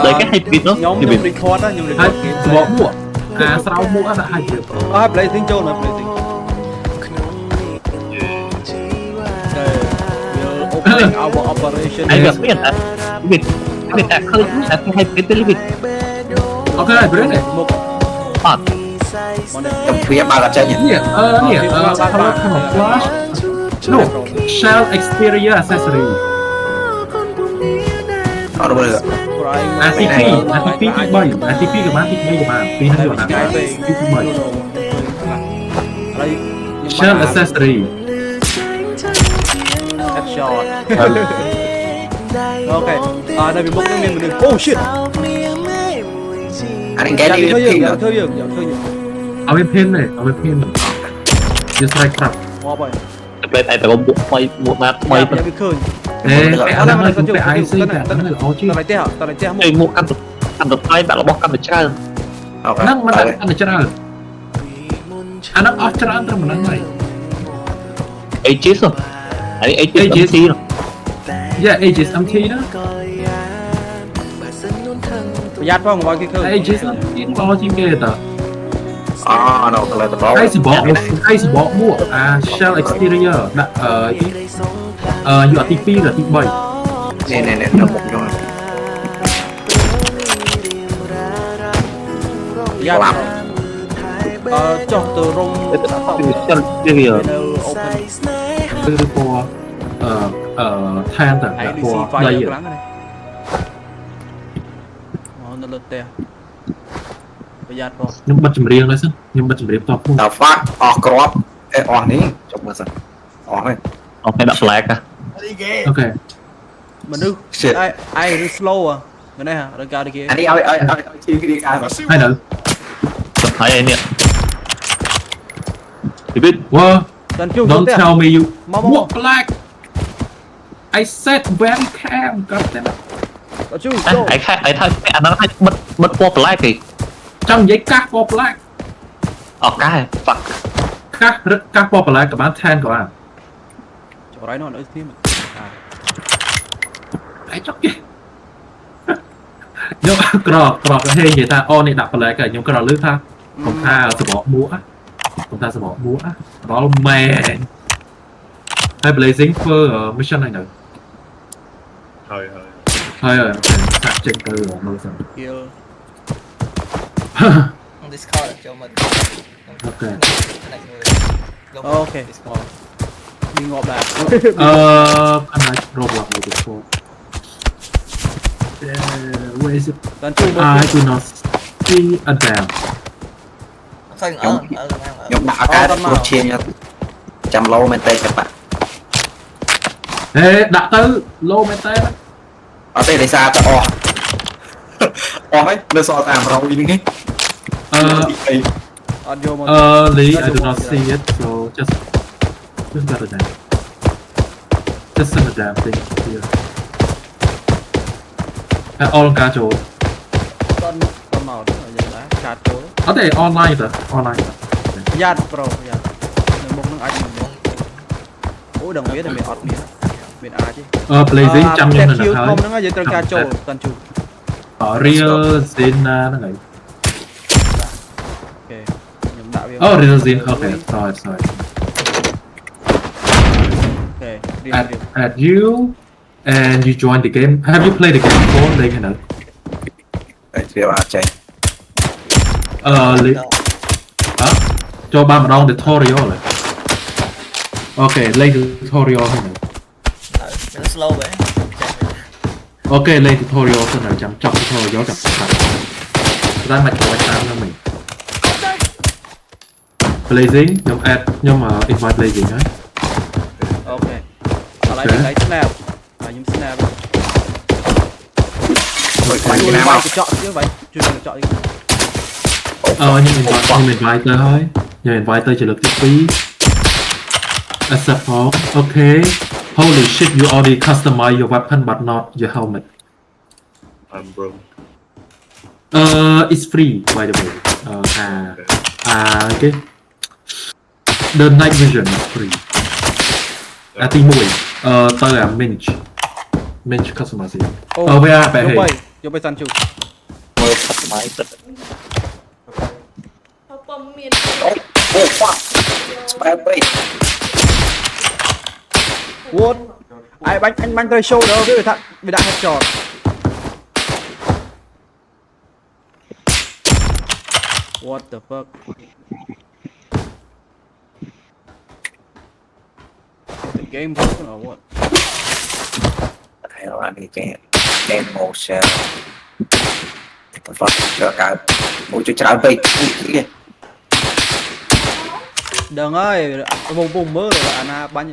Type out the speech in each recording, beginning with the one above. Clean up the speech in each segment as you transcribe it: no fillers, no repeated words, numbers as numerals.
Đấy cái hay biết nó nhóm thì biết record á nhóm hai record bỏ mua sau mua là hai triệu play tiếng châu là play tiếng opening our operation anh gặp biết à biết à khơi à hay biết tới biết ok bữa này một à phía ba là chạy nhỉ nè color camouflage no shell exterior accessory đó đúng rồi ATP tí bay ATP của bạn tí bay của bạn tí nó gọi là tí bay shell accessory headshot ok đây bị mốc cái miền mình oh shit anh cái đi thôi pin dừng thôi dừngเอาไปเพ่นเลยเอาไปเพ่นจะใส่ครับ hoa bày đây tại tao buộc mày buộc mà mày ya bị khơi เอ๊ะอะไรมันคือไปไอซี่แต่นั่นแหละเอาชื่อ tao lại teo chơi mua ăn được tay bạn là bóc ăn được chơi นั่งมันอันไหนจะได้อันนั้นออฟจะได้ตรงนั้นไหม Aegis rồi anh Aegis gì rồi yeah Aegis empty นะ ประหยัดพ่อของว่ากี่คืน Aegis นะยิ่งรอจริงเกตอ่ะ อ๋อเราเลยตัว ไอ้สิบอกมั่วshell exterior นะอยู่ที่ปีหรือที่ใบ เนี่ยเราผมยง ประหยัดcho từ rung cái gì rồi open คือตัวแทนแต่ hãy đi ตัว xì ใบ fire lắng này nó lật tèประหยัดพ่อ nhưng bật chìm riêngเลยซึ่งnhưng bật chìm riêngตัวพูด แต่ฟักออกกรอบออกนี้จบมาสิออกเลย ông phải đặt flag à โอเค mình đưa ai đưa slow à cái này hả đừng cao đi kia อันนี้เอาทีมที่ดีการ ให้หนึ่ง thấy anh nè thì biết ว่า tần chung don't tell me you Mau. walk black I said very calm god damn it tần chung anh khai anh nó hay mất qua flag thì trong giấy cắt walk black cái fuck cắt walk black กับบ้านแทนก่อน chỗ đấy nó nữa thêmไอ้จ๊อกกี้ยกกรอกก็เฮงอย่างตาอ้อนี่ดับไปเลยกันยกกรอกลึกท่าผมท่าสมองมัวร้องแมนให้ blazing for mission này nữa hơi sạc trên cơ rồi mơ sao kill Discord cho mình ok ok đi ngọt lại anh nói Roblox này được không where is it tần chung I do not see a damn Thôi nhóm đạo cái một chiên trăm lô men tê các bạn ê đã tư lô mê tê ở đây để xa ta ấy nó so tạm rồi đi nghe Lee I do not see it so just got a damn just send a damn thing here all cá chỗ con màu đó là gì đấy chặt chỗ có thể online rồi online Yad pro Yad một nước anh mình ủa đồng nghĩa là mình ọt miền A chứ blazing trăm nhân là không nó nói tần ca châu tần chủ ở real zin nó này ok nhầm đạo viên oh real zin okay sorry ok add you and you join the game have you played the game before đây cái nào để chạy hả cho ba mà đong tutorial rồi ok lên tutorial hay nào nó slow vậy ok lên tutorial thế nào chăm chọc tutorial chọc chọc ra mặt của anh cho mình blazing nhóm add nhưng mà invite blazing á ok lại lấy snap nhưng snap rồi chọn chứ vậy chưa được chọn nhưng invite thôi nhưng invite chỉ được tiếp phí accept all okay holy shit you already customize your weapon but not your helmet I'm broke. It's free by the way okay the night vision is free tí mùi tao là Minch customize VA bẻ hình យកไปសាន់ជូ មើលផាត់ស្មៃទឹក Apaមាន អូ fuck ស្បែកពេក What អាយបាញ់អញបាញ់ត្រូវ shoulder វាថាវាដាក់ headshot What the fuck The game broken or what ហើយអានេះគេ game motion តែ fuck ចូលកើតអូជួយច្រើនពេក ដឹងហើយពុំមើលអាណាបាញ់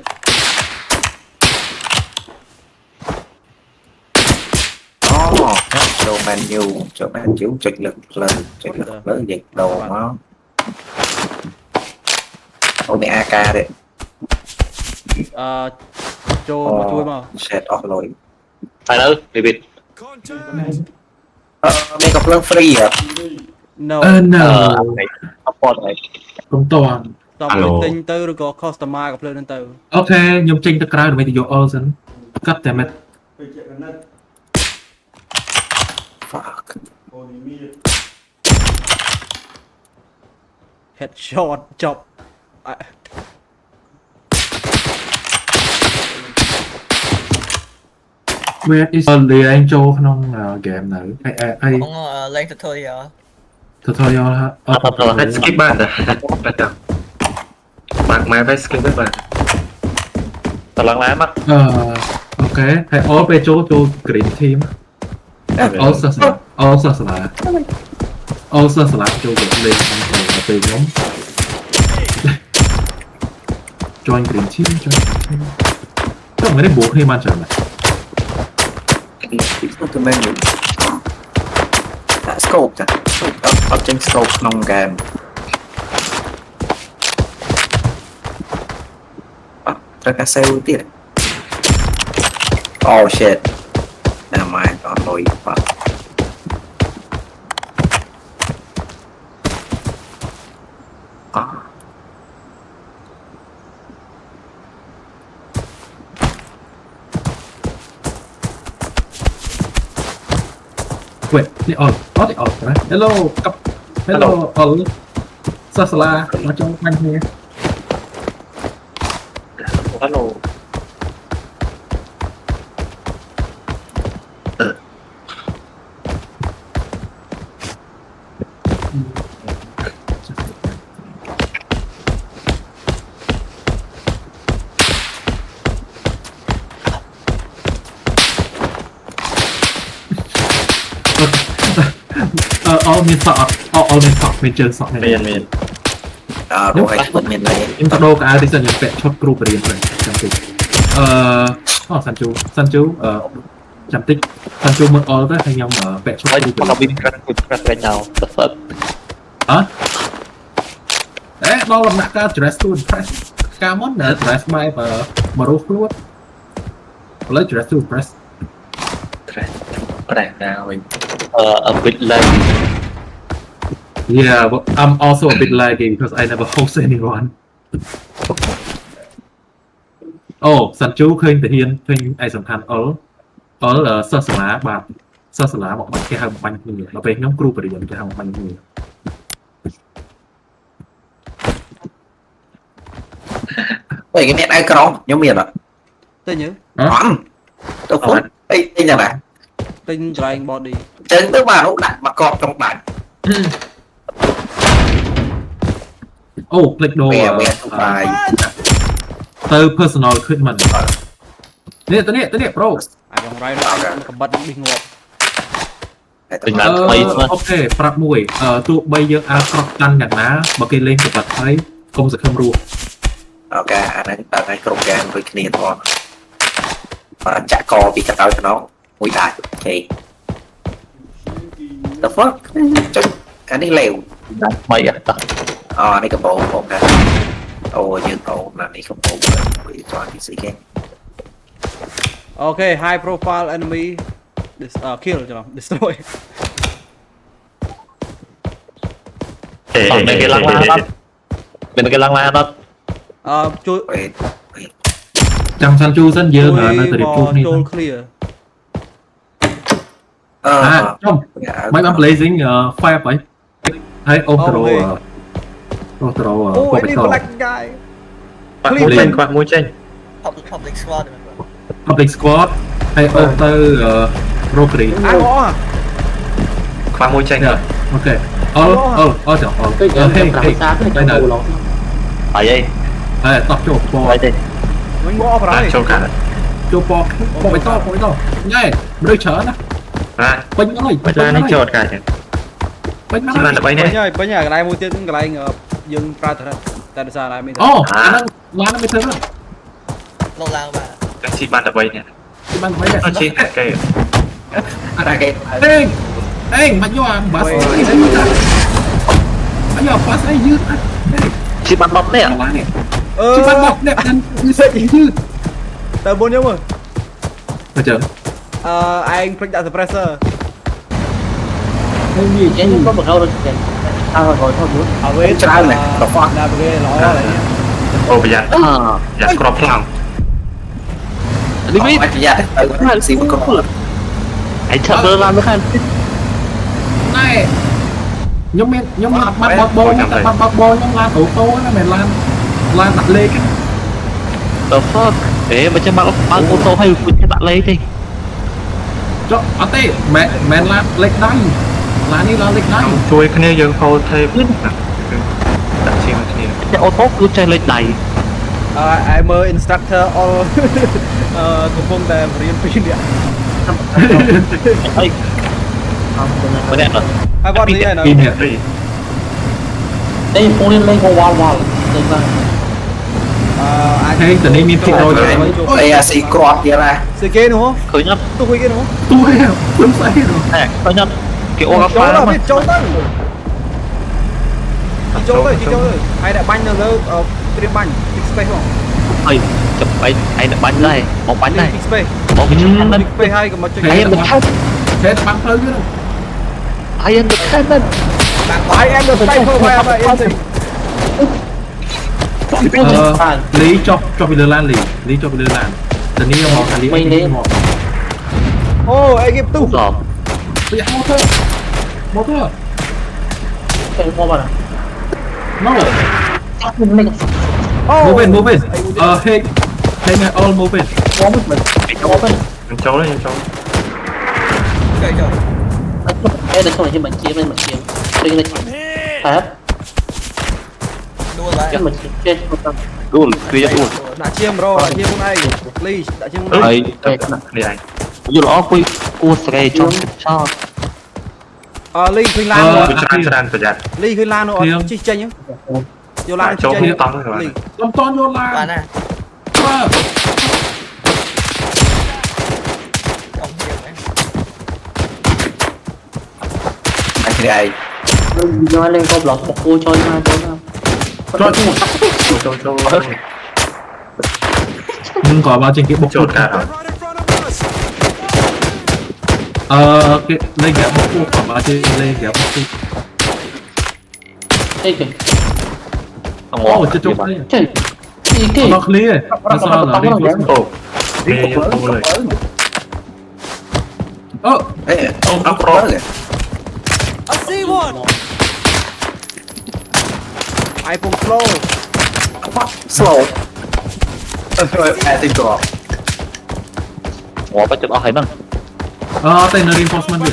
អូចូល menu ចូល menu ចុចលើកលើចុចលើកលើនិយាយដូរមកអូនេះ AK ទេ ចូលមកជួយមក set អស់លុយ ហើយនៅវិវិត មានកំភ្លើង free ហ៎ No no អពតហើយក ុំតន់ តោះមកទិញទៅឬក៏ customer ក៏ភ្លើងហ្នឹងទៅ អូខេខ្ញុំចេញទៅក្រៅដើម្បីទៅយក all សិនកាត់តែមិន fuck headshot ចប់ Where is លេងចូលក្នុង game នៅអី Không lên tutorial tutorial ហ่ะ Hết skip bạn rồi. Bắt đầu. Bạn máy phải skip với bạn. តឡើងឡាមក អូខេហើយ all ពេលចូល green team all សាសនា all សាសនា all សាសនាចូលលេងក្នុងពេលខ្ញុំ join green team join green team ចុះមិនได้បួកគ្នាបានច្រើនណាស់ It's not the menu ដាក់ scope ចាអត់ចេញ scope ក្នុង game ត្រូវការ save ទៀត Oh shit ណាស់ម៉ែអត់លុយបាត់អ Wait នេះ all អត់ទេ all ណា Hello កັບ Hello all សាសនាមកចូលបាញ់គ្នា ហេឡូ all មានសក់ all មានសក់មានជើងសក់ មាន រហូតមិនមានលេ ខ្ញុំទៅដូរកៅអៅទីសិនខ្ញុំពាក់ឈុតគ្រូបរិញ្ញាបត្រចាំតិចអូសាន់ជូចាំតិចសាន់ជូមើល all ទៅហើយខ្ញុំពាក់ឈុត ហើយ គ្រូប ប រិ ក ញ្ញាបត្រ វិក្រាត់វិក្រាត់វិញដល់ទៅហ្វឹក ដល់ដំណាក់កាល dress to impress កាលមុន dress បែបមករស់ខ្លួនឥឡូវ dress to impress ប្រែណាវិញ a bit like Yeah, but I'm also a bit lagging because I never host anyone. Oh, សាន់ជូឃើញតាហ៊ានឃើញឯសំខាន់អុលសិស្សសាលាបាទសិស្សសាលាមកបាញ់គេហៅបាញ់គ្នាដល់ពេលខ្ញុំគ្រូបរិញ្ញាបត្រគេហៅបាញ់គ្នា vậy cái nét icon ខ្ញុំមានអត់ ទិញ អត់ទៅពុតអីទិញណា ទិញកន្លែង body ចឹងទៅបាទនោះដាក់មកកប់trongដាច់ អូ click door វាទៅបាយ ទៅ personal ឃើញមិននេះទៅនេះ bro អាបងរ៉ៃកំបិតនេះងាប់ ពេញឡើងថ្មីស្មើ អូខេប្រាប់មួយទោះបីយើងអាចប្រកកាន់យ៉ាងណាបើគេលេងកំបិតហើយកុំសង្ឃឹមរស់ អូខេអានេះដល់តែគ្រប់យ៉ាងដូចគ្នាផងបាទចាក់កពីកណ្ដោទៅនោះមួយដាច់អូខេ The fuck ចុចអានេះលេវ ដល់ថ្មីអត់តោះ អូនេះកំប៉ុងបងណាអូយើងអូណានេះកំប៉ុងមួយចង់ទីស៊ីគេ អូខេ high profile enemy kill ចាំ destroy អត់មានគេឡើងឡាអត់មានគេឡើងឡាអត់ ជួយ ចាំសាន់ជូសិនយើងនៅតែរៀបជួបគ្នា ចូល clear Trong mấy bạn blazing fire vậy hay outro outro Ô anh đi black guy ខ្វាក់មួយចេញខ្វាក់មួយចេញ Public squad ហ្នឹង public squad ហើយអូទៅ rotary អាងអស់ ខ្វាក់មួយចេញ អូខេអូចាំអូហេហេទៅនៅ អីអី ហើយតោះចូលពណ៌ អីទេ វិញមកអស់ប្រហែល ចូលកាត់ ចូលពណ៌បៃតងញ៉ែមនុស្សច្រើនណា បាទ ពេញហើយ ចានេះចូលកាត់ចឹង ពេញណា ជីបានតែ3នេះ ពេញហើយកន្លែងមួយទៀតកន្លែងយើងប្រើទៅតែដោយសារតែមាន អូអាហ្នឹងឡានមិនធ្វើទេ លោកឡើងបាទ តែជីបានតែ3នេះ បានមិនទេ អត់ជីគេ អេងមកយកអាបាសអញយកបាសអីយឺត ជីបាន10នាក់ ជិះបានបោកអ្នកហ្នឹងគឺសេចយឺត តើមុនយើងមើល អញ្ចឹង ឯងភ្លេចដាក់ suppressor ចេញក៏មកចូលទៅចេញអើrồi thôi muốn អវេច្រើនណាស់ដល់វាល្អហើយ អូប្រយ័ត្នយ៉ាត់ក្របខ្លាំង នេះវិញ ប្រយ័ត្នទៅស៊ីមកគ្រប់ ឯឆាប់លើឡានទៅខាង ណែខ្ញុំបានបាត់បោកបោខ្ញុំឡានអូតូណាមិនឡានដាក់លេខ The fuck មិនចាំបើអូតូឲ្យគួយដាក់លេខទេ ចុះអត់ទេមិនឡានលេខដៃឡាននេះឡានលេខដៃ ជួយគ្នាយើងហូតថេបដាក់ឈីមកគ្នា តែអូតូគឺចេះលេខដៃ ឯមើល instructor all កំពុងតែរៀនពីនេះ អីម្នាក់ ហើយបាត់នេះហើយ ពីនេះ đây phone lên lên con wall wall đây mà អាច ហេតនេះមាន100 អេអាស៊ីគ្រាប់ទៀតណា ស្អីគេនោះ ឃើញអត់ ទុកគេនោះ ទួយខ្ញុំស្អីនោះ ហេឃើញអត់គេអូកា ចូល ហ្វា ទៅ មក ចូលទៅចូលទៅហើយដាក់បាញ់នៅលើត្រៀមបាញ់ big space ហ៎ អីចាប់ឯងបាញ់ដែរមកបាញ់ដែរ big space មកវាឆានណា big space ហើយកុំមកចុច ឯងមិនឆាន ហេតបានផ្លូវទៀត I am the cannon បាយអែមទៅស្អីធ្វើបែបអីទៅ លីចុះពីលើឡានលីចុះពីលើឡានតានេះមកខាងលីមក អូអីគេផ្ទុះ សោះ ពីម៉ូទ័រ cái con mà មក lên អូ move in hey all move in có một mình có mình ខ្ញុំចូលខ្ញុំចូល ចូល cái đấy không phải như mình chia lên mình chia lên lên hết ដួលបាទ cái mình chia trên con ដួលគ្រាដួល ដាក់ជាមរដាក់ជាខ្លួនឯងលីដាក់ជាខ្លួនឯង ហើយ គ្នាឯង យល់អស់គួយគួស្រែចង់ចោល លីឃើញឡាន វាច្រើនប្រយ័ត្ន លីឃើញឡាននោះអត់ជិះចេញយកឡានជិះ ចូល ចេញ គ្នាតង់ទៅ លី ខ្ញុំតន់យកឡាន បាទណា បាទ ចង់ទៀតហ្នឹង អាគ្នាឯង nó lên con block một cô cho nhau cho nhau ចូល នឹងក៏មកជាងគេបុក ចូលកាត់ គេលេងហ្គេមបុកក៏មកជាលេងហ្គេមបុក đây kìa អង អូជិះជុំនេះ trời gì kì មកគ្នាអត់សល់ដល់នេះ អូគេចូលលើ អូ អេអត់គ្រាប់ទេ I see one ឯពង slow slow អាស៊ីគ្រាប់ ងាប់ទៅអស់ហើយហ្នឹង តែនៅ reinforcement វា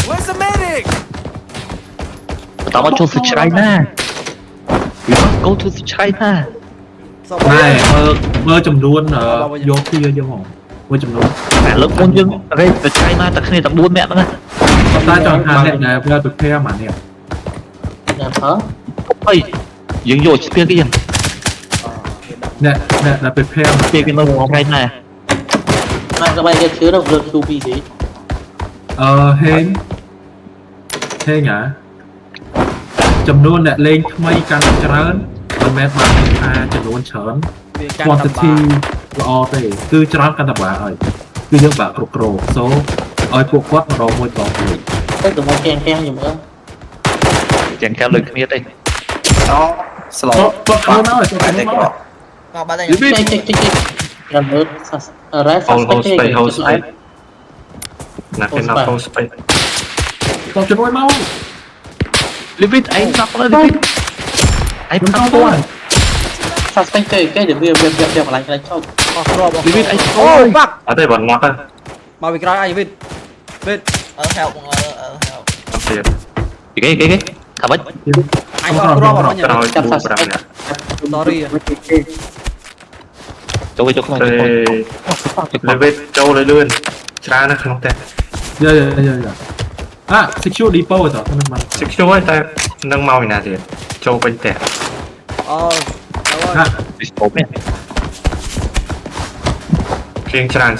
Where's the medic តើមកចូលស្ច្រៃណា We must go to ស្ច្រៃណា ណែមើលចំនួនយកពីយើងហ្មងមើលចំនួន តែលើកមុនយើងរេស្ច្រៃណាតែគ្នាតែ4នាក់ហ្នឹង តែចង់ថាអ្នកដែលប្រើប្រភេទអានេះ là thở អីយើងយកស្ពានគេយ៉ាង អ្នកដែលប្រភេទ ស្ពានគេនៅស្ច្រៃណា mà các bạn cái chứa đâu được chu vi gì ហេងហ่าចំនួនអ្នកលេងថ្មីកាន់តែច្រើនមិនមែនបានថាចំនួនច្រើន វាចាំតែ quantity ល្អទេគឺច្រើនកាន់តែបានហើយគឺយើងបាក់គ្រប់គ្រង so ឲ្យពួកគាត់មករកមួយតទៀត cái tụi nó keng keng nhiều nữa ចឹងកែលើគ្នាទេ អូ slow គាត់ខ្លួនហើយគាត់ តែ ខ្លួន គ្ ហើ រយับ មកបាទតែ check check check là nữa rest hold stay là cái nó full space តបជំនួយមក Leave it ឯងដាក់លើ Leave it ឯង ខ្ញុំ ផា ត ត់ ប តួ សាស្ត្រគេគេเดี๋ยวវាកន្លែងចោល អស់គ្រាប់អស់ Leave it ឯង អូបាក់ ở đây bọn nó á មកពីក្រោយអញវិតវិត help help không tiền គេថាបាច់ អញអស់គ្រាប់អត់ញ៉ាំ rồi bù vào nè sorry ចូលចូលក្នុង rồi lên vết trâu lên luôn ra nó không tệ យ៉ាអា secure depot តហ្នឹងមក xích chú ấy ta nâng mau nè thì trâu bên tệ អូទៅហើយ ហា ពីស្គប់នេះ khiêng tràn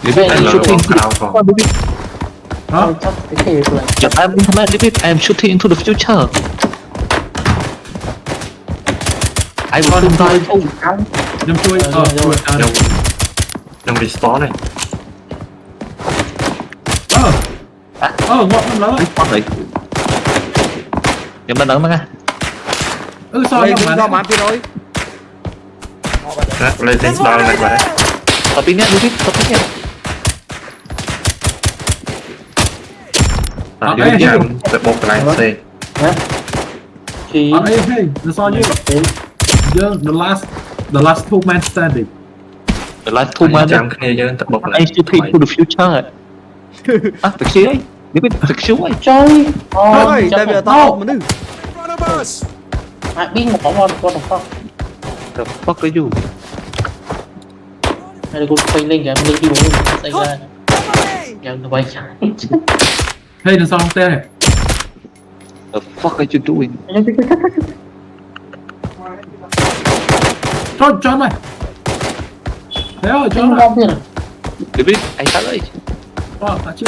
Leave it đây I'm là shooting luôn cao còn ហ៎ ចាប់គេខ្លួន Just I'm Leave it I'm shooting into the future I will soon die ខ្ញុំជួយជួយអើ nhưng nhưng bị spawn này ងាប់ខ្ញុំលើ អត់ទេខ្ញុំមិនដឹងហ្នឹងណា សោះ លេ ខ្ញុំ ង បាន ដល់បាន200 Đó, lên dính bao này vào đấy តពីនេះ Leave it តពីនេះ à đi ra sẽ bột cái này xe ជី អត់អីហេសោះយើង the last two man standing The last two man chạm kia chứ tập bột I'm này shooting to the future អត់ទៅខ្ជិលអី Leave it ទៅខ្ជិលអី ចុយអូ ហើយតែវាអត់មនុស្ស អាចប៊ីងមកបងគាត់ផង The fuck are you ហើយគាត់ពេញលេងហ្គេមលេងទី1ស្អីដែរយ៉ាងទៅវិញ ហេនៅសងផ្ទះ The fuck are you doing ចូលមកហេអូ ច ចូល ង់ មក មកទៀត Leave it ឯងទៅអី បាទអាជី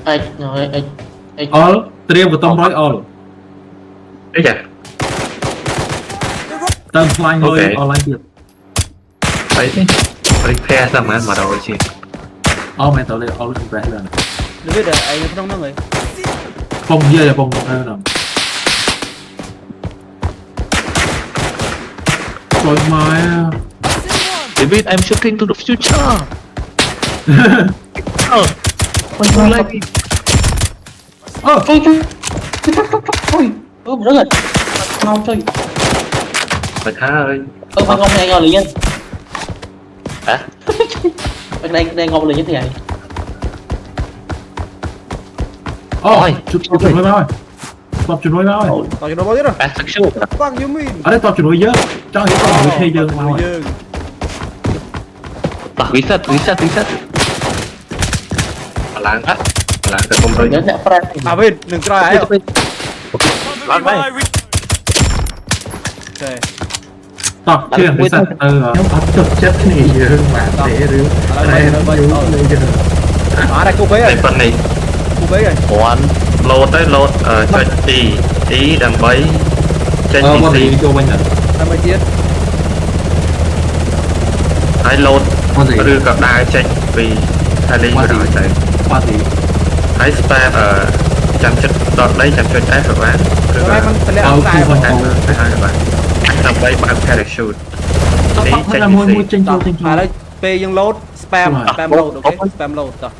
អាចអាច អល់ត្រៀមបតំ100អល់ đấy chả តើខ្លាញ់លុយអនឡាញទៀត đấy đấy phe sao mà đâu chứ អល់មែនតើលេអល់ impress ឡើង វិតឯងក្នុងហ្នឹងហី បងនិយាយបងហ្នឹងចូលមក Leave it I'm shooting to the future អូយឡៃ អូ ជួយអូយអូរឹងអត់ងោជួយ phải tha ơi អូបងងំឯងអត់លៀង ហ៎ ឯងងំលៀងទេឯង អូជួយមកហើយតបជំនួយមកហើយ តោះជំនួសមកទៀត I'm sexual Fuck you mean អត់តបជំនួយយើងចង់ឲ្យតបវិធីយើងមក យើង តោះ reset ឡើងcái không យើ rồi ងអ្នកប្រាក់ អាវិតនឹងក្រោយហើយអូខេ ឡើងទៅ តបជឿពិសេសទៅខ្ញុំអត់ចុះចិត្តគ្នាយើងបានទេឬ ឥឡូវទៅអូអារ៉ាគូបេ đây phần này គូបេហើយ one load đấy load cho tí đầm bấy trên អឺមក PC ចូលវិញទៅ តែមកទៀត hay load មកទី ឬក៏ដើរចេញពីខាលីមកដល់ទៅ មកទី ហើយ spam ចាំចិត្តដល់ដីចាំជួយ F បានឬ តែ ក៏ มันតម្លាក់ អោ ខ្សែ គឺ មក បង ទៅហើយបានដើម្បីបើក parachute តបតែមួយចេញចូលចេញចូល ឥឡូវពេលយើង load spam load អូខេ spam load តោះ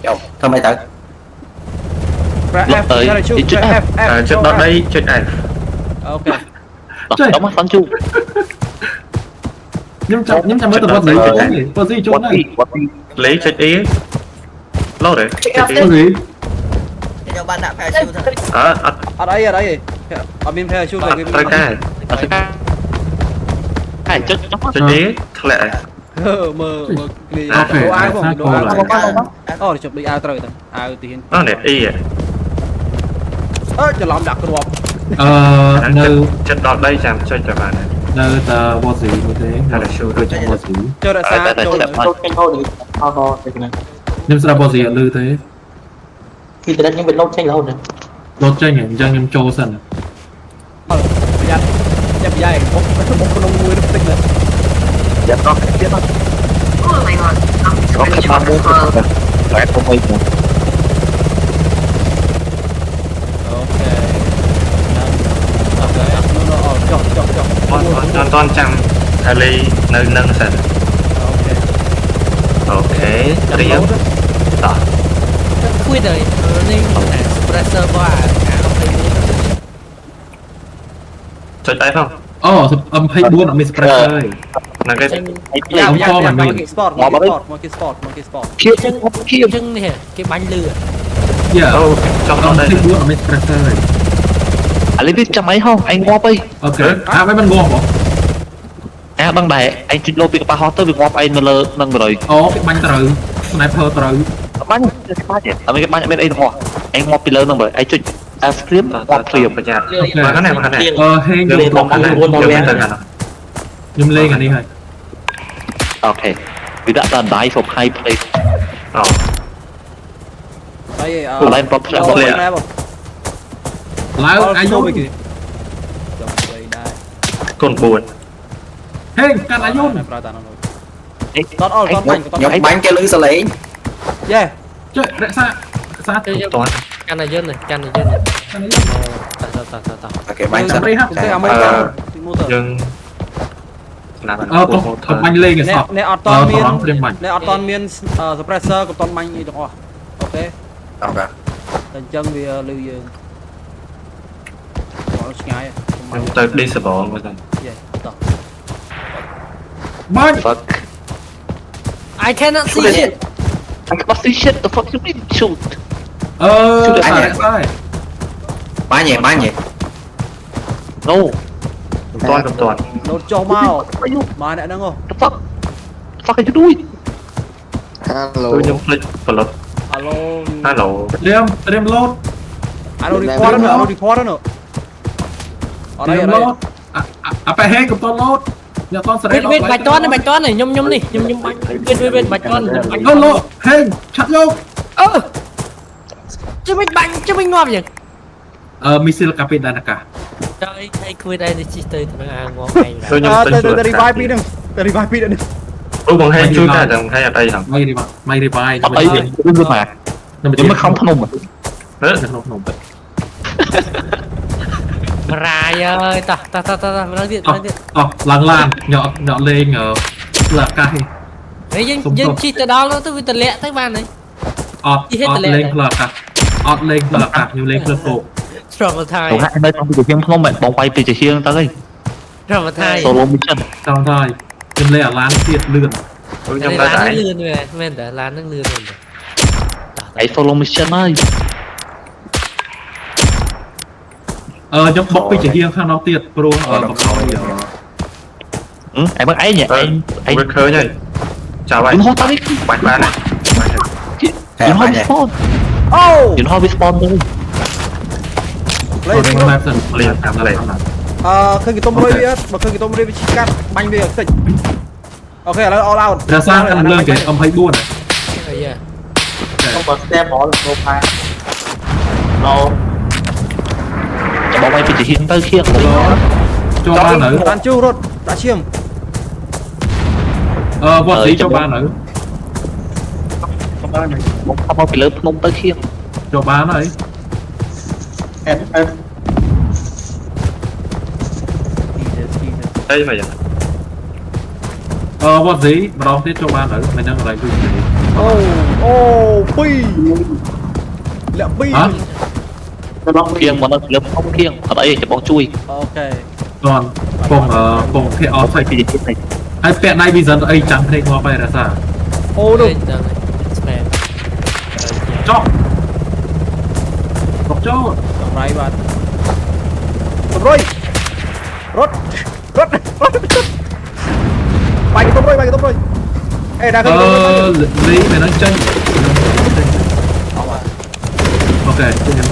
Chồng, thôi mày tự Press F parachute F F ជិតដល់ដីចុច F អូខេ តោះមកហ្វន់ជូ ខ្ញុំចាំមើលទៅវត្តស៊ីចូលនេះវត្តស៊ីចូលនេះ lấyចុច E load ទេចុច E វត្តស៊ី cho bạn đã phải chịu thật អត់ អត់អីអត់មាន parachute ទេ ត្រូវការ អត់ស្គាល់ហើយចុច ចុច E ធ្លាក់ មើលគ្នាដូរអាវផងដូរអាវអូជប់ដូចអាវត្រូវទៅអាវទីហ៊ាន អត់នេះ E អើច្រឡំដាក់គ្រាប់ នៅ ចិត្តដល់ដីចាំចុចទៅបាន នៅតែវត្តស៊ីមួយទេ parachute ដូចវត្តស៊ី ចូលរក្សាចូល ចូលចេញហូតអត់ទៅណា ខ្ញុំស្ដាប់វត្តស៊ីអត់លឺទេ គឺតែខ្ញុំវាលោតចេញរហូតណា រត់ចេញអញ្ចឹងខ្ញុំចូលសិន ប្រយ័ត្នចាប់ប្រយ័ត្នបុកក្នុងមួយទឹកទឹក យ៉ាតោះទៀតអត់ Oh my god. I'm រកខិតមកមួយតែពុំអីមក អូខេអូខេចុះ អត់ចាំ Ali nơi nâng sẵn អូខេ ok ចាំ រៀ លោ ង ត តោះ គួយទៅនេះតែ suppressor របស់អា24 ចុចតែផង អូ24អត់មាន suppressor ទេ ហ្នឹងគេ អីភ្លេ យ៉ា ង យ៉ា មក មកគេ sport មកគេ sport មកគេ sport មកគេ sport គៀបគៀប ចឹងនេះគេបាញ់លឺ យ៉ា អូចង់ដល់ដែរ 24អត់មាន suppressor ទេ ឥឡូវវាចាំអីហោះអញងាប់អី អូខេអាមិនងាប់ហ៎ អាដឹងដែរអញជិះលោពីកប៉ាល់ហោះទៅវាងាប់ឯងនៅលើនឹង100 អូគេបាញ់ត្រូវ sniper ត្រូវ បាញ់ច្បាស់ទេអត់មានបាញ់មានអីទាំងអស់ឯងងាប់ពីលើនឹងបើឯងចុច F screen ងាប់ព្រាម ប្រយ័ត្នមកខាងនេះមកខាងនេះ ហេង យើង យក មកខាងនេះយើងទៅខាងនោះ ខ្ញុំលេងអានេះហើយ អូខេវាដាក់ដល់ die for high place អូ ហើយ ឡើងប្រផ្លាស់ ឡ ប្រផ្លាស់ ែបង ឡើងអាយុ ទៅគេចាំទៅដែរ កូន4 ហេងកាត់អាយុ ប្រើតានោះតតអល់តតបាញ់តត ខ្ញុំបាញ់គេលឺសលេង យេ ចុចរក្សាសា ទៅយើង តោះ កាន់តែយន្តកាន់តែយន្ត អានេះ ត អូខេបាញ់សិន ទៅអាមេរិកទីម៉ូទ័រ យើងណាស់ អឺគាត់បាញ់លេងឲ្យសោះ អ្នកអត់តមាន ព្រាមបាញ់ អ្នកអត់តមាន suppressor ក៏តន់បាញ់អីទាំងអស់អូខេ អូខេ តែអញ្ចឹងវាលឺយើងមកឆ្ងាយ ខ្ញុំទៅ disable មកសិន យេតោះ បាញ់ fuck I cannot see shit I can't see shit the fuck you mean shoot អឺរក្សា បាញ់ហ៎បាញ់ហ៎ no មិនទាន់មិនទាន់ លោតចុះមកមកអ្នកហ្នឹងហ៎ the fuck are you doing គឺខ្ញុំភ្លេចផលិត Hello Hello ត្រៀមលោត I don't report នោះ I don't report នោះអត់ ត្រៀ ទេ មលោតអាប៉ែហេងកំតលោតញ៉ាំតនសេរី វេតបាច់តន់នេះខ្ញុំនេះខ្ញុំបាញ់វេតបាច់តន់បាញ់ លោតហេងឆាត់យក អឺជិះមិនបាញ់ជិះមិនងាប់យ៉ាង មីស៊ីលកាពីដានាកា trời thấy quên đây thì chỉ tới thằng à ngon này គឺខ្ញុំទិញ ទៅ revive ពីហ្នឹងទៅ revive ពីហ្នឹង អូបង្ហាញជួយតែទាំងថ្ងៃអត់អីហ៎ មិនរីបាយ អត់អីវាមក ខ្ញុំ មកខំភ្នំ នៅក្នុងភ្នំ Mày ơi ta nói chuyện អស់ឡើងឡានញ៉ាំលេងផ្លាកាយ đấy dân chi từ đó nó tôi từ lẹ tới ban này អត់លេងផ្លាកាអត់លេងផ្លាកាខ្ញុំលេងផ្លាគោ strong một ទៅ thai ហាក់នៅក្នុងពីភ្នំមិនបងវាយពីជាជាងទៅហើយ strong một thai solo mission ចង់ហើយខ្ញុំលេងអាឡានទៀតលឿន ខ្ញុំ này ដល់តែ lá nó lươn rồi men đã lá nó lươn rồi ឯ solo mission ហើយ ខ្ញុំបុកពីជាហៀងខាងនោះទៀតព្រោះកំអល់ ឯមើលឯងឯង វាឃើញហើយចាំហើយ យន្តហោះតានេះ បាញ់បានហើយ យន្តហោះ spawn អូ យន្តហោះវា spawn ទៅ លេងម៉ាប់សិន លេងតាមលេង ឃើញគេទុំរុយវាបើឃើញគេទុំរុយវាឈីកាត់បាញ់វាតិចអូខេឥឡូវ all out រសារខ្ញុំលើគេ24 rồi giờ ចាំបងវាយពីជាហៀងទៅខៀង ចូលបាននៅ បានជូរត់ដាក់ឈាម វត្តទីចូលបាននៅ បងខំមកពីលើភ្នំទៅខៀង ចូលបានហើយ អីមកយ៉ាង វត្តទីម្ដងទៀតចូលបាននៅមិនដឹងอะไรគឺ អូពីលាក់ពី ខៀងមកនៅលើភ្នំខៀងអត់អីចាំបងជួយ អូខេ តន់ពងភេអត់ ទៅពីជាហៀងនេះ ហើយពាក់ដៃវីសិនអីចាំភ្នែកងាប់ហើយរសារ អូនោះ lên đây spam ចុះចូល តម្រៃបាទតម្រុយរត់បាញ់តម្រុយអេដាក់គេ លីមិននឹងចាញ់អូខេខ្ញុំ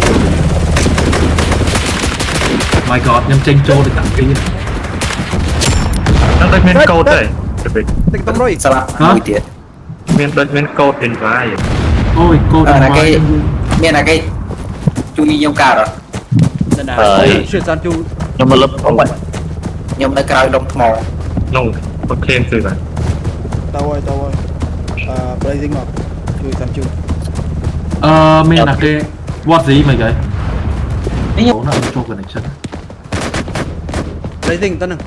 My God ខ្ញុំចេញចូលទៅតាំងពី ដល់តែមានកូដទេ តិចតម្រុយ ស្លាប់មួយទៀត មានដូចមានកូដ invite អូយកូន អាគេមានអាគេជួយខ្ញុំកើតអត់ ណាជួយសានជូ ខ្ញុំមកលើភ្នំហើយ ខ្ញុំនៅក្រៅដុំថ្ម នោះពុតឃ្លានគឺបាទ ទៅហើយblazing មកជួយសានជូ មានអាគេ What ស៊ីមិនគេអូណាចូល connection blazing ទៅនឹង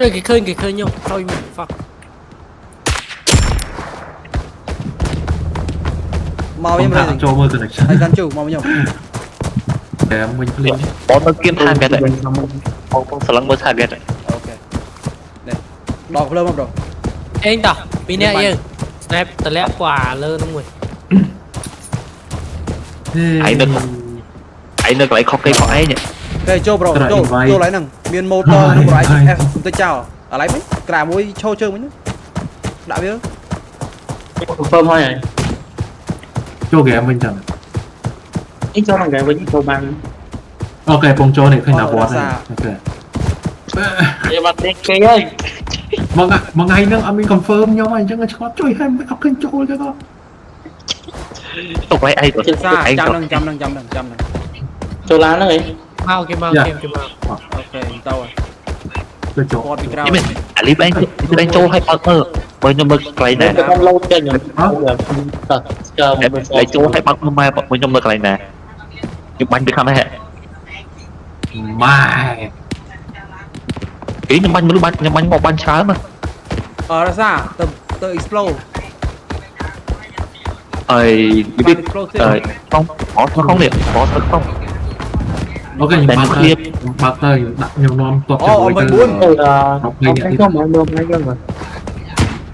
Cái khơi nhau thôi mình phật មកខ្ញុំ ថាចូលមើល connection ហើយកាន់ជូមកខ្ញុំ តែវិញភ្លេង bọn nó kiếm hai mét đấy con sờ lăng mới hai mét đấy អូខេនេះដកភ្លើងមកប្រូ anh tao vì nè yên snap tao lẽ quả lơ nó mùi ấy nó lại khó cây khó ấy nhỉ គេចូលប្រូចូលចូលហើយហ្នឹងមាន motor នឹង Pro F ទៅចោលឥឡូវវិញក្រាមួយឈោជើងវិញដាក់វា confirm thôi này ចូល game វិញចឹង anh cho thằng cái với cầu bằng អូខេពងចូលនេះឃើញថាវត្តហ្នឹងអូខេ để bắt đen cây ơi មកថ្ងៃហ្នឹងអត់មាន confirm ខ្ញុំអញ្ចឹងឆ្ងល់ជួយហើយមិនអត់ឃើញចូលទេក៏ tục ấy ấy សា ấy ចាំនឹង cho lá nó ấy mau cái mau Dạ. cái mau អូខេទៅហើយ ទៅចូល គាត់ពីក្រៅ chứ mình clip anh châu hay partner bởi nhưng mà cái này cái con lâu chơi nhỉ chờ lấy châu hay partner mai bởi nhưng mà cái này nhưng bánh được không đấy ម៉ែ ý nhưng bánh một bánh trái mà អរសាទៅ explode ơi biết explode không có không điện có thật không អូខេខ្ញុំបើកទៅដាក់ខ្ញុំនាំតបជាមួយទៅ ông thấy không mọi người ngay rồi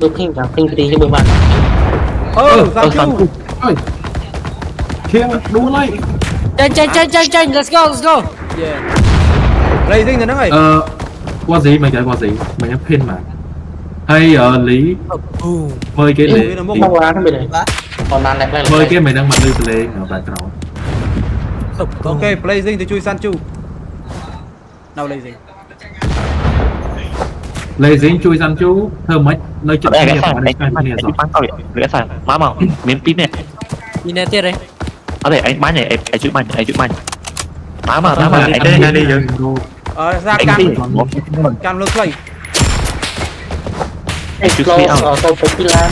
được kinh cả kinh thì cho bạn អឺសាំជូ អើយខៀងដួលហើយ Chanh let's go យេ blazing ទៅហ្នឹងហើយ វ៉ាស៊ីមិនគេវ៉ាស៊ីមិនខ្ញុំភិនមកហើយលីមើលគេលេ không có lá nó bên này còn lan lại មើលគេមិនដឹងមកលើលេងនៅ background អូខេ blazing ទៅជួយសាន់ជូនៅ blazing Blazing ជួយសាន់ជូធ្វើម៉េចនៅចិត្ត đây គ្នា cái បា sàn ត់ anh នេះ bánh គ្នា anh សោះ bánh tao cái sàn má màu miếng pin này đi nè tiết đấy ở đây anh bánh này anh chữ bánh má mà anh đây đây giờ អរសា anh កាន់ đi កាន់លើខ្លី explore tôi phải đi lan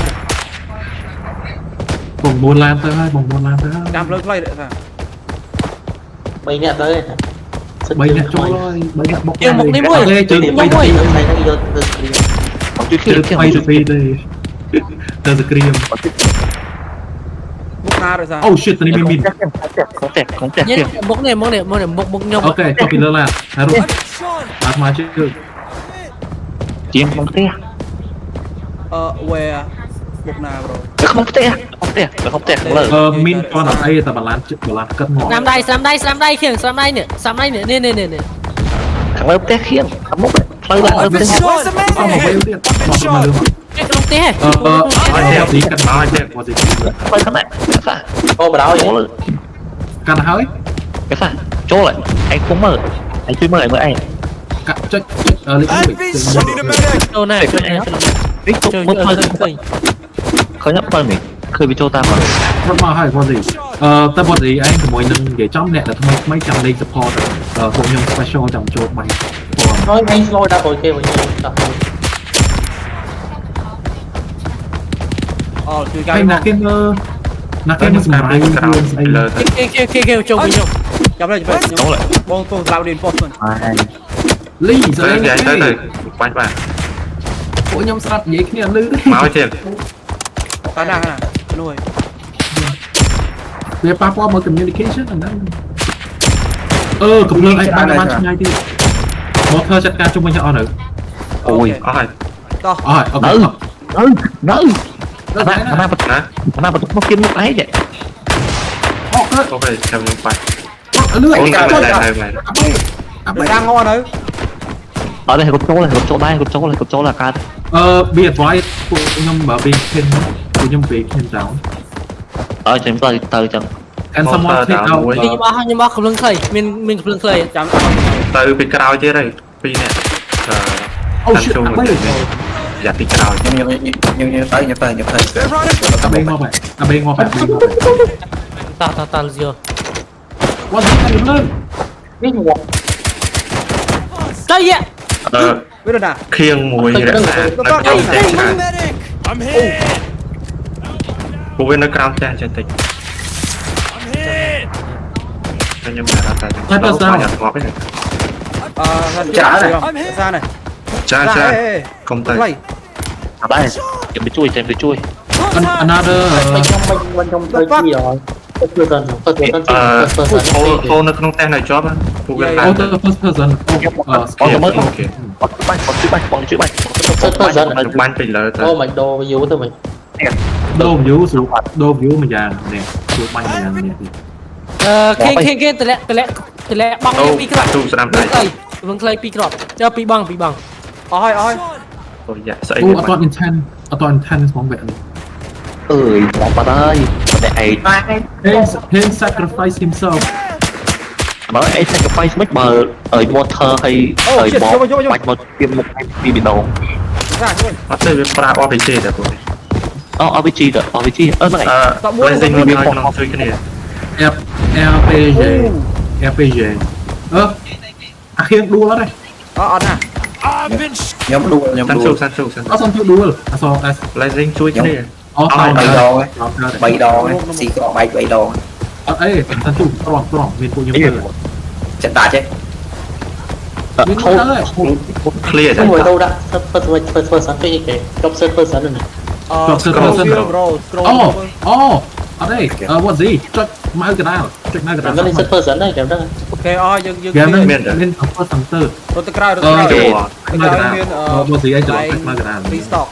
បង4ឡានទៅហើយបង4ឡានទៅហើយ កាន់លើខ្លីសា mấy nè tới 3អ្នកចូលហើយ3អ្នកបុក Chừng một đi mười. លេជើង mấy 3 người ទៅ này nó vô từ chữ ជើង kia 3ទៅ2ទេទៅសក្រៀម មុខណារសា អូ shit នេះមាន không tẹt nhé kia bốc này bốc nhau អូខេចុះពីលើឡានហើយរុកអត់មកជើង chim không tẹt អឺ where មុខណា bro không tẹt lời មានគាត់អត់អីតែបាឡានចិត្តបាឡានគិតមក Slam đây khiêng slam đây nè thằng lớp tẹt khiêng thằng mốc lời lại lớp tẹt អស់មកវិញទៀតមកលើមក cái lông tê អត់ទេទីកាត់មកទេមកទី quay thằng này cái sàn ô bà đâu chỗ vậy lời កាន់ហើយ cái sàn chỗ lại anh không mở anh chưa mở anh កាត់ចុចលេខ1 đồ này biết chút mất hơi khởi nhấp hơi mình khơi bị trôi ta mà រត់មកហើយបងស៊ីតែបងស៊ីឯងជាមួយនឹងនិយាយចំអ្នកដែលថ្មីចាំលេង support ពួកខ្ញុំ special ចាំចូលបាញ់ nói anh slow đã rồi kêu với nhau អល់ជួយកា ហើយ យ ណាគេមើលណាគេមើលសម្រាប់ខ្លួនស្អី kêu trông với nhau ចាំលើខ្ញុំបងពងស្លាប់ឌីនប៉ុសហ្នឹង លីស្អី tới vậy tới từ bánh bạn ពួកខ្ញុំស្ដាប់និយាយគ្នាអត់លឺទេ máu trên តាណាណានោះហើយ វាប៉ះពាល់មក communication អាហ្នឹងកំភ្លើងឯងបានឆ្ងាយទៀតមកធ្វើចាត់ការជុំវិញអស់នៅ ôi អស់ហើយ តោះ អស់ហើយអូខេ no nó bật nó kiếm lúc ấy vậy អស់ អូខេចាំខ្ញុំបាច់ លឺ អូ អី ន កា កា ត់ ត់ ចុច តែហើយ ចាំងអនៅ ở đây gục chỗ là ca វា advice ពួកខ្ញុំបើវាឃើញពួកខ្ញុំពេលឃើញចោល ở trên từ chẳng and someone take out nhưng mà không lưng khơi mình không lưng khơi ចាំ ទៅពីក្រោយទៀតហើយពីរនាក់ oh shit អាបេ យ៉ាពីក្រោយ nhưng tớiអាបេមកបែអាបេមកបែ ta giờ វ៉ាត់តែលើ biết một chơi vậy វារត់ណា ខៀងមួយរក្សានៅក្រោមចាស់ឆ្ងាយពួកវានៅក្រោមចាស់ចេះតិចខ្ញុំបានអត់តែខ្ញុំងាប់ទេ ចាសានេះ Cha cha. ê Không đây tay. đây em đi chui em đi chui Another មិនខ្ញុំទៅជីrồi first person Hô nó không tay này chóp á. Phụ gần oh the first person Ok. bắn chui bay first person Ban bình là ô mày đồ view thôi mày đô view mà già nè view bay mà già nè គេតលាក់បងពី Đâu ក្រប trụ sẽ làm វឹ tay. ងខ្លីពីក្របចូលពីបង ôi ôi Ôi dạ sẽ ô ở toàn intent bóng vẽ này អើយបងបាត់ហើយតែឯង Pain sacrifice himself បើឯង sacrifice មិនបើឲ្យ water ហើយបងបាច់មកពីមុខពីប៊ីណូ ra chứ Bắt đây với pra RPG đã cô này. អូ RPG ទៅ RPG ហ្នឹងឯង Blazing nó bị nó chơi cái này. RPG à khiêng đua đó đây on à nhóm đua nhóm San đua sâu san. xong chưa đua à xong Blazing chui cái này. bay đo ấy bay đo ấy xì cọ bay đo ấy san chu tròn miền phụ nhóm trận đá chứ Clear không ngồi rồi. đâu đã first person cái job first person này scroll here bro scroll ở đây what gì check mai cái nào nó lên first person này kiểu đó ok ôi dừng game dừng lên lên first center rồi tôi cry rồi mai tôi cry cái nào what gì anh chọn mai cái nào restock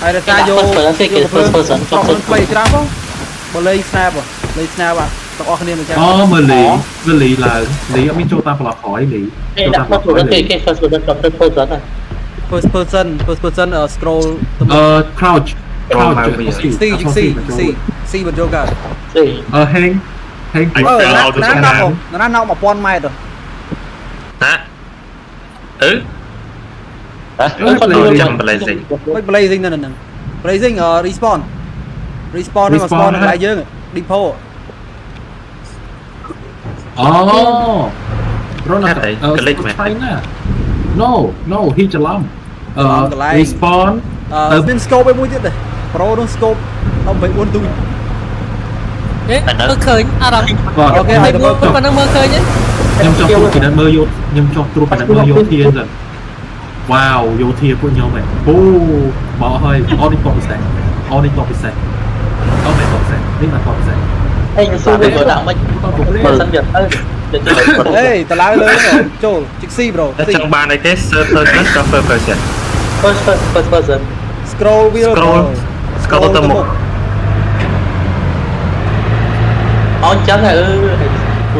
ai ra ta vô first person trong play trap không bờ lay snap à tao ở kia màอ๋อมือหลีlà lý ở bên châu ta là khỏi lý cái đặt first person cái first person trong first person này first person scroll crouch see bên Joker gì hang nó nong một pon mai rồi Hả? Ừ. Chẳng Blazing. mấy blazing nè blazing respawn nó mà spawn lại dương depot Ronald China no heจะล้ำrespawn bên scope với mũi tiết này pro don't scope ông phải buôn tung ហេមើលឃើញអារម្មណ៍ ok ហើយ hai មើលប៉ុណ្ណឹងមើលឃើញទេ ខ្ញុំចង់ទូពីណាមើលយោខ្ញុំចង់ទូពីណាមើលយោធាសិន wow យោធាពួកខ្ញុំហ៎អូមកហើយអត់នេះតបពិសេសនេះមកតបពិសេស anh xui với vợ đạo mình sân Việt ơi ê tao lái lớn rồi chỗ chiếc si bro Trong bàn này cái server rất cho first person. first person scroll video Scroll tầm 1. ông trắng này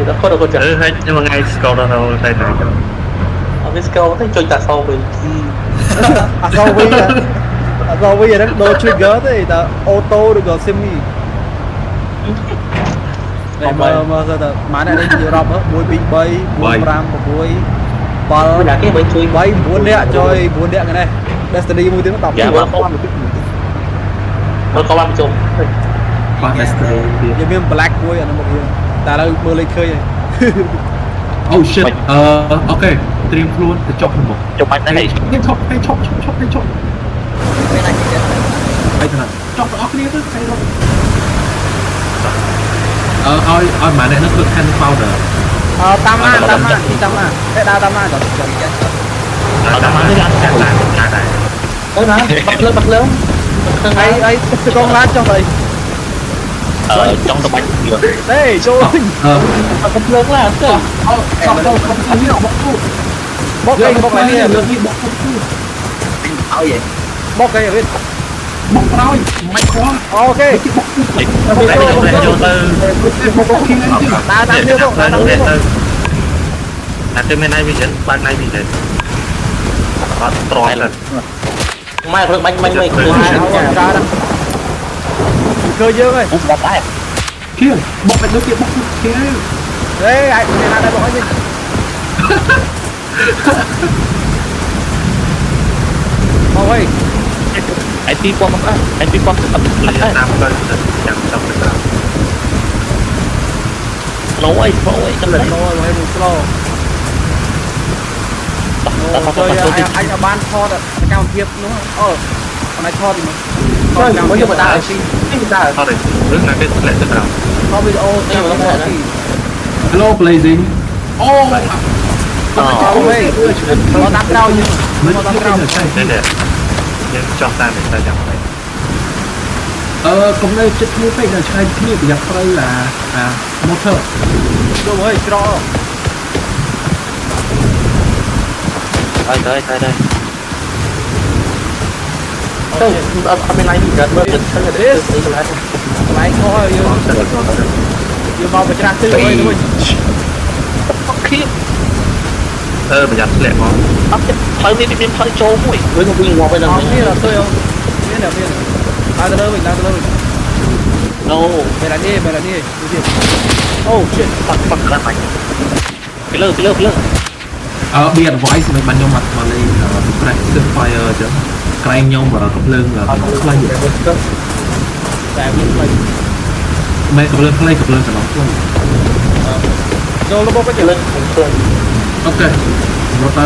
đã có đâu có chẳng Ừ, nhưng mà ngay scroll đâu đây này. ông biết scroll thấy chơi trả sau mình sau bây giờ nó đồ trigger thì ta auto được rồi semi đây mà sao ta má này đây nhiều rộng á mùi bị bay mùi ram và mùi bờ là cái bẫy chui bay muốn đẻ chơi muốn đẻ cái này Destiny mùi tiếng nó đọc dạ mà có 30 chục bạn Destiny giống như black mùi nó một người ta là mưa lên khơi oh shit ok stream luôn để chọc một chụp anh này hay chọc bên này chị hay thế nào chọc ở kia thôi hay không ôi mà này nó cứ hand powder Tama cái đao Tama rồi Nó mà nó ăn lại cả này. ôi má bật lớn ấy con lá cho thầy trong tấm bánh đây cho bật lớn là cơ bóc cái bóc cái này áo vậy bóc cái này bóc rồi mày quá ok Đây vô tư. ta như không ta Đây tư. Là từ bên này bị dẫn, ban này bị dẫn. Nó tròn lên. mai được bánh mày cơ dương ơi kia bóc cái nước kia bóc kia đấy ai đây bóc cái gì ôi anh đi qua Nam cơ chẳng xong được đâu. lâu ấy cái lần rồi em slow chơi anh ở ban thò đó cao thiệp đúng không còn này thò thì thôi có nhiều người ta Thôi đi, bước ra cái lệ tức nào. thò video nó hello blazing អូ អូហេមកតាមក្រោយយើង មិន មកតាមក្រោយ ឆៃ នេះយើងចង់តាមតែយ៉ាងម៉េច កុំនៅចិត្តគ្នាពេកដល់ឆ្ងាយគ្នាប្រយ័ត្នត្រូវអា motor យកហេច្រក đây đây ទៅអត់មានឡាយនេះកើតមើលទៅទៅទៅកន្លែង កន្លែងខោយើងមកប្រច្រាស់ទិសវិញវិញ ប្រយ័ត្នធ្លាក់មក អត់ទេផ្លូវនេះមានផ្លូវចូលមួយ វិញវិញងាប់ទៅដល់ អត់មានអត់ទៅមានតែមានឡើងទៅលើវិញឡើងទៅលើវិញ no បែរនេះបែរនេះดูดิអូ shit បាក់ខ្លាំងណាស់ពីលើ be advice មិនបានខ្ញុំអត់មកលេង practice fire ចឹងក្រែងខ្ញុំកំភ្លើងខ្លាំង តែមានផ្លូវ មិនកំភ្លើងខ្លីកំភ្លើងកន្លងខ្លី ចូលរបបទៅលើ អូខេរត់ទៅរត់ទៅ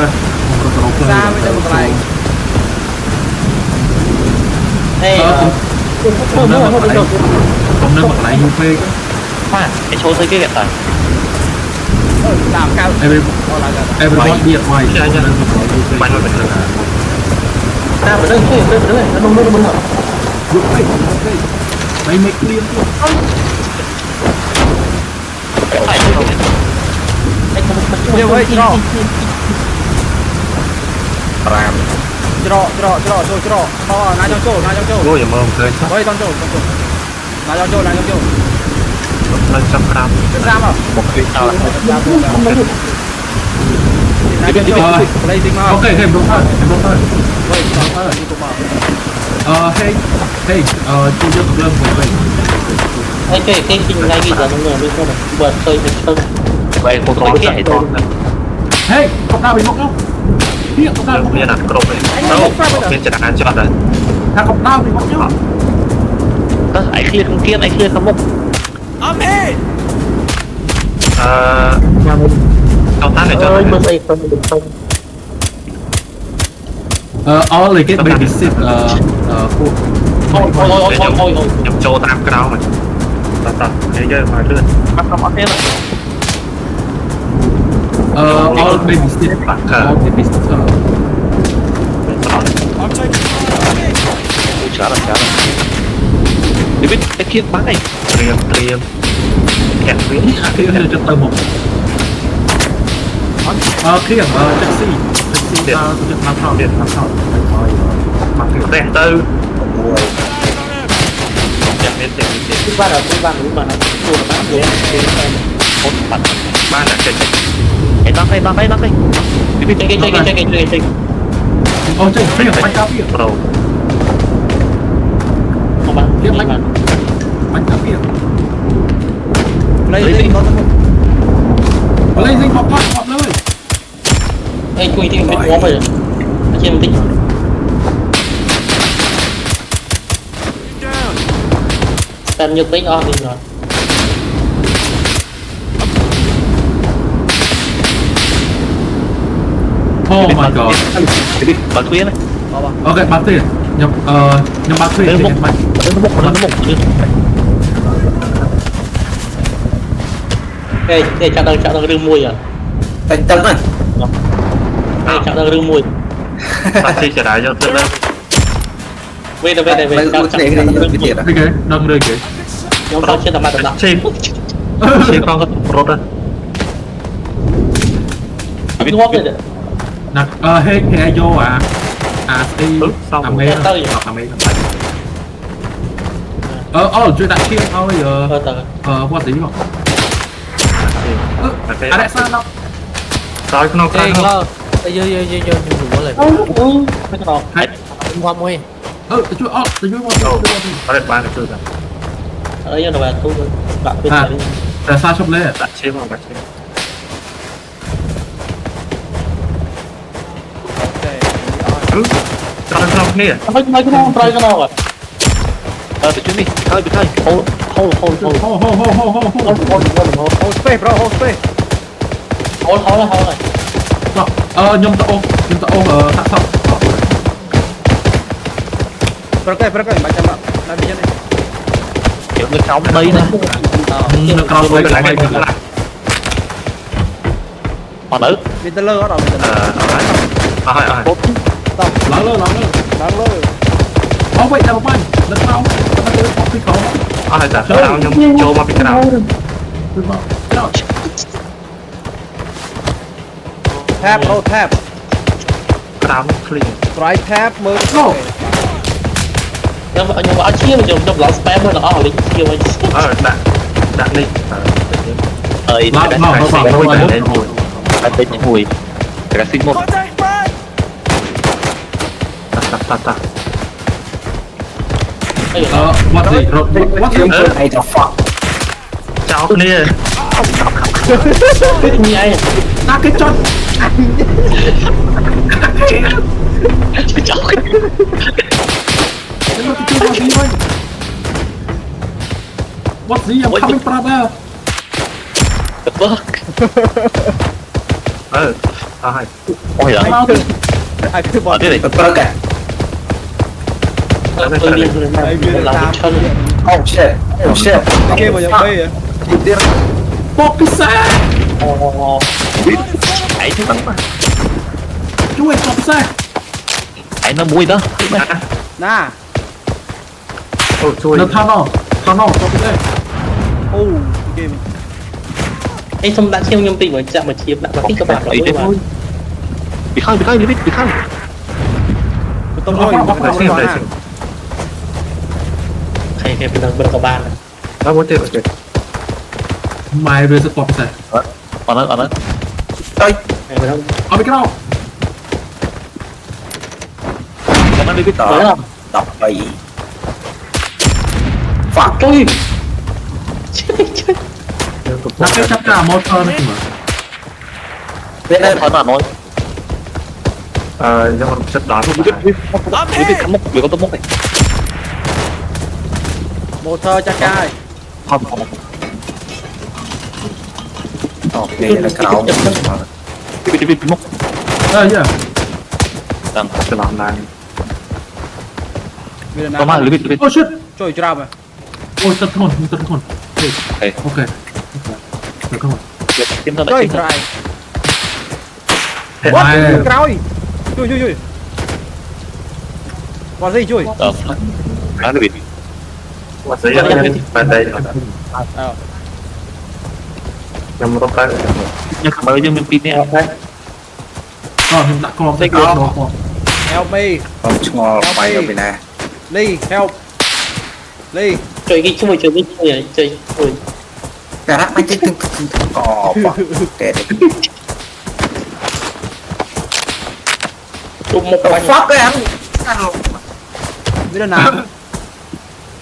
ខ្លី សាមិនទៅកន្លែង ហេ ខ្ញុំនៅមកកន្លែងយូរពេក បាទឯចូលទៅគេគេតា តាមកៅ everybody be advice បានមកទៅ តាមទៅទៅទៅនោះនោះនោះ យូរពេកមិន make clear ទៀត អីខ្ញុំមិន យកហេច្រក 5 ច្រកមកណាចង់ចូល អូយមើលឃើញ ហេចង់ចូលណាចង់ចូល នៅចំ5 សាម មកគេតើ play ទីមក អូខេហេរត់ទៅ ហេចង់ទៅនេះទៅមក ហេជួយយកកំភ្លើងមកវិញ អីគេគេពីថ្ងៃគេដល់នោះមានគាត់បើឃើញទៅឈឹង បែរកូនរយគេឲ្យត ហេកុំដើរពីមុខនោះទៀតកុំដើរពីមុខ មានអាគ្រប់ឯងមានចរាចរណ៍ដែរ ថាកុំដើរពីមុខខ្ញុំ តើឯឃ្លៀខាងទៀតឯឃ្លៀខាងមុខ ចង់តាមតែចង់ អើយមើលស្អីទៅទៅ all they get baby sit ពួក អូយ ខ្ញុំចូលតាមក្រោមតោះគេយកមកលឿន បាត់កំអត់ទេ all baby sit all baby sit ច្រើនឌីវីតឯឃ្លៀបាំងឯង ត្រៀមខាក់វិញ គេទៅទៅមុខគ្រៀងតាក់ស៊ីដើរទៅមកថតទៀតមកថតឲ្យមក តែទៅចាំមានតែ ពីបានពីបានទូបានលោកគេ អូនបាត់ បានតែចេញ ឯដល់ឯឌីវីត ចេះចេះ អូចេះគ្រៀងបាញ់កាពី ប្រូ មកបានទៀតបាន បាញ់កាពី play ទីមកទៅ blazing មកផាត់លើ អីជួយទីមិនងាប់ទេជាបន្តិចតែញឹកពេកអស់នេះដល់ Oh my god ឌីវីតបើគ្មាន អូខេបាត់ទៀតខ្ញុំបាត់ទៀត ទៅមុខ បាច់ ទៅមុខ គេចាក់ដល់រឿងមួយអ่ะ តែតឹងហ្នឹង គេចាក់ដល់រឿងមួយ បាត់ទីចរាយកទៅលើ វិញចាក់ គ្នាគ្នាទៀត អូខេដល់រឿងគេ ខ្ញុំថតជាតែមកដល់ ជិះជិះកង់រត់ ពីងាប់ទេ ណាហេកគេយកអាស្អីអាមេអាមេជួយដាក់ឈៀងឲ្យ ទៅ វត្តទីមក អូ អរសាណោ ក្រោយក្នុងខា Ê, ង lo. Ê, vô, mình ngủ lên. មិនដល់ Qua môi. ជួយជួយមក អូអត់បានគឺថា អីដល់ទូដាក់ពេល តែសារឈប់លេ ដាក់ឈៀមមកបាត់ឈៀម ត្រង់ក្នុងគ្នា ហើយនៅក្នុងត្រៃក្នុងអត់ ទៅជួយនេះហើយទៅហូហូ hold space bro hold space ហូលហើយ ខ្ញុំទៅអូសាក់សក់ ប្រកែមិនបាច់ចាំណាវានេះ នៅក្រោមដីណា នៅក្រោម ទៅកន្លែងខ្លះ còn nữa មានទៅលើអត់មានទៅលើ អស់ហើយ ឡើងលើឡើងលើ ឡើងលើ អូវ៉េដល់បាញ់ដល់ក្រោមដល់ទៅអស់ពីក្រោម អស់ហើយតាខ្ញុំចូលមកពីក្រៅ ទៅមកចោល tap roll tap ក្រៅឃ្លីង try tap មើល ខ្ញុំអត់ឈៀមខ្ញុំឡង spam មើលដល់អស់លេងឈៀមវិញ ដាក់នេះ ơi Lát cái nó cái vào xịn nó mùi vào cái tên những mùi cái xịn một តា what the what the Hey the fuck ចោលគ្នា ញ៉ៃ ណាគេចត់ cháu ទៅជួយមកវិញ what the I'm coming brother the fuck អស់ហើយ ôi giời មកទៅ អាគឺប ở ត់ đây này the burger ទៅមានឡើងឈឹង oh shit oh shit គេមកយ៉ាងបី បកពិសេស ấy thế bắn mà ជួយបកពិសេស ấy nó mùi đó ណា អូជួយ នៅថាណោបកពិសេស អូគេ អីសុំដាក់ឈៀមខ្ញុំតិចមកចាក់មកឈៀមដាក់មកទីក៏បាត់ ấy thế thôi bị khai bị khai ទៅលុយ តែឈៀមតែឈៀម ใครเป็นนักบริการ ដល់មួយទៀតអូខេ ម៉ែវាសបកពិសេស còn nó ơi ใครเป็นนัก អត់ពីក្រោម còn nó đi biết đó đọc bậy fuck ជួយ ណាគេចាប់ការម៉ូទ័រនេះមើល bên đây thôi là nói ខ្ញុំរំចិត្តដល់ biết cắm mốc bị có tấm mốc này ម៉ូទ័រចាស់កាយ không không đây là cáo biết mốc អើយ៉ា đang ច្រឡំឡើង មានណា có mà biết អូ shit ជួយច្រាបហ៎ អូទឹកធ្ងន់អូខេទឹកធ្ងន់ kiếm ra ជួយ lại ច្រាយ ម៉ែ ក្រោយជួយគាត់ស៊ីជួយ đó nó bị មកស្អីបានតែខ្ញុំរកទៅ nhưng mà mới nhưng mình pin nè អត់ខ្ញុំដាក់ក្រមទៅក្រមដល់ help me không ngò bay ở bên này លី help លី ជួយគេជួយជួយជួយ cái rác máy chết oh fuck để ជុំមកបាញ់ fuck cái anh មានណា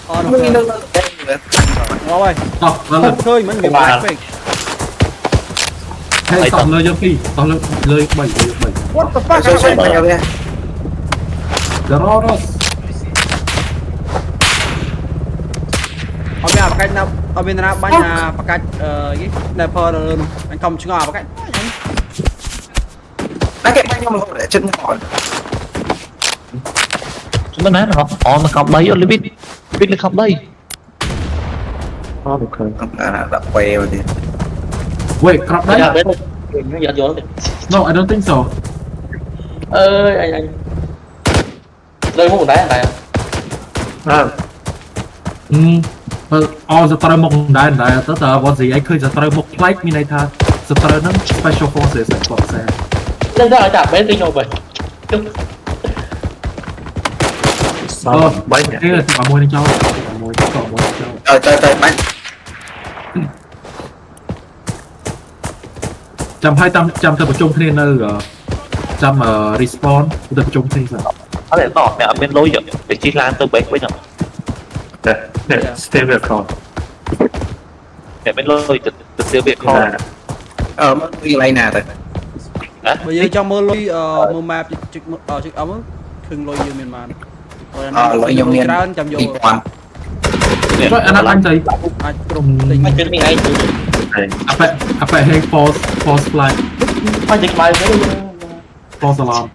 អត់ มึง នោះ nó អើយ តោះដល់ ឃើញមិនវាបាក់ពេក ហើយតោះលើយកពីតោះលើ3 what the fuck chơi chơi bay ở bên ដល់រត់ អត់មានអាបកាច់ណាអត់មានណាបាញ់អាបកាច់យី sniper លើនោះអញកុំឆ្ងល់អាបកាច់ nó cái bay nhau để chân hỏi chúng nó nói nó không đây ở biết nó không đây អូខេ đập quay vào thì wait ក្រប់ដៃ យ៉ាយកយក no I don't think so អើយអញលើមកដែរតែ អឺ អសត្រូវមកដែរទៅតើ what the ឯងឃើញសត្រូវមកផ្លែកមានន័យថាសត្រូវហ្នឹង special forces តែបកសែ នឹងដល់ចាប់បែបទីខ្ញុំវិញ 3 គេទីមួយនឹងចោលមួយចោល trời bay ចាំហើយចាំទៅប្រជុំគ្នានៅចាំ respawn ទៅប្រជុំគ្នាសិន có thể tỏ mẹ bên lối giờ để chi lan tôi bấy với nhau តែ stay with call mẹ bên lối từ tiêu biệt kho mất cái này nè rồi បើយើងចង់មើលលុយមើល map ជិះអមឃើញលុយយើងមានបានច្រើនចាំយក đi quan ចុះអាណាត់អញទៅ អាចគ្រប់ទិញ មិនជិះនេះឯង អាប៉ែហេ false flag មិនជិះបាយទៅ false alarm